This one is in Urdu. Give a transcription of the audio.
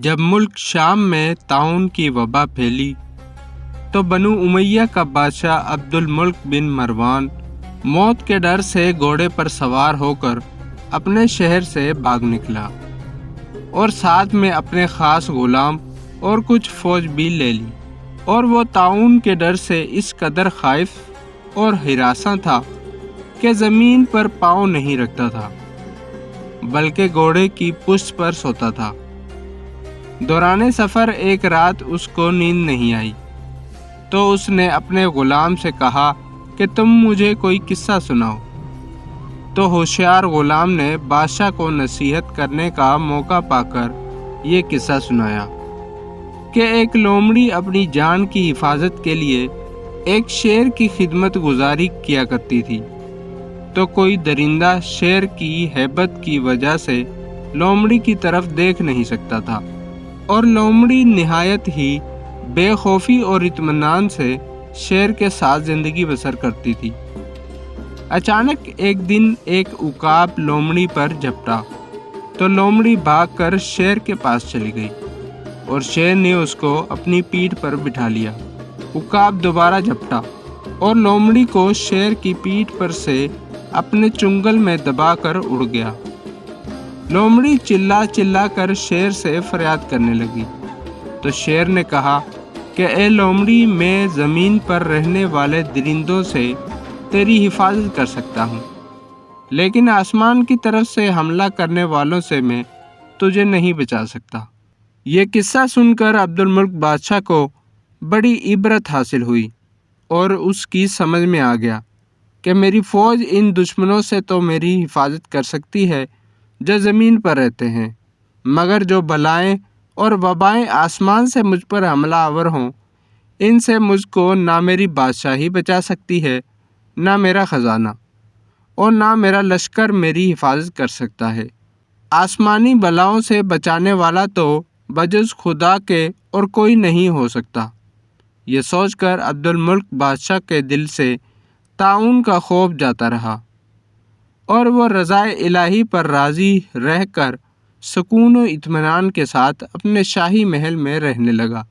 جب ملک شام میں طاعون کی وبا پھیلی تو بنو امیہ کا بادشاہ عبد الملک بن مروان موت کے ڈر سے گھوڑے پر سوار ہو کر اپنے شہر سے بھاگ نکلا اور ساتھ میں اپنے خاص غلام اور کچھ فوج بھی لے لی، اور وہ طاعون کے ڈر سے اس قدر خائف اور ہراساں تھا کہ زمین پر پاؤں نہیں رکھتا تھا بلکہ گھوڑے کی پشت پر سوتا تھا۔ دوران سفر ایک رات اس کو نیند نہیں آئی تو اس نے اپنے غلام سے کہا کہ تم مجھے کوئی قصہ سناؤ۔ تو ہوشیار غلام نے بادشاہ کو نصیحت کرنے کا موقع پا کر یہ قصہ سنایا کہ ایک لومڑی اپنی جان کی حفاظت کے لیے ایک شیر کی خدمت گزاری کیا کرتی تھی، تو کوئی درندہ شیر کی ہیبت کی وجہ سے لومڑی کی طرف دیکھ نہیں سکتا تھا، اور لومڑی نہایت ہی بے خوفی اور اطمینان سے شیر کے ساتھ زندگی بسر کرتی تھی۔ اچانک ایک دن ایک عقاب لومڑی پر جھپٹا تو لومڑی بھاگ کر شیر کے پاس چلی گئی اور شیر نے اس کو اپنی پیٹھ پر بٹھا لیا۔ عقاب دوبارہ جھپٹا اور لومڑی کو شیر کی پیٹھ پر سے اپنے چنگل میں دبا کر اڑ گیا۔ لومڑی چلا چلا کر شیر سے فریاد کرنے لگی تو شیر نے کہا کہ اے لومڑی، میں زمین پر رہنے والے درندوں سے تیری حفاظت کر سکتا ہوں، لیکن آسمان کی طرف سے حملہ کرنے والوں سے میں تجھے نہیں بچا سکتا۔ یہ قصہ سن کر عبد الملک بادشاہ کو بڑی عبرت حاصل ہوئی اور اس کی سمجھ میں آ گیا کہ میری فوج ان دشمنوں سے تو میری حفاظت کر سکتی ہے جو زمین پر رہتے ہیں، مگر جو بلائیں اور وبائیں آسمان سے مجھ پر حملہ آور ہوں، ان سے مجھ کو نہ میری بادشاہی بچا سکتی ہے، نہ میرا خزانہ، اور نہ میرا لشکر میری حفاظت کر سکتا ہے۔ آسمانی بلاؤں سے بچانے والا تو بجز خدا کے اور کوئی نہیں ہو سکتا۔ یہ سوچ کر عبد الملک بادشاہ کے دل سے طاعون کا خوف جاتا رہا، اور وہ رضائے الہی پر راضی رہ کر سکون و اطمینان کے ساتھ اپنے شاہی محل میں رہنے لگا۔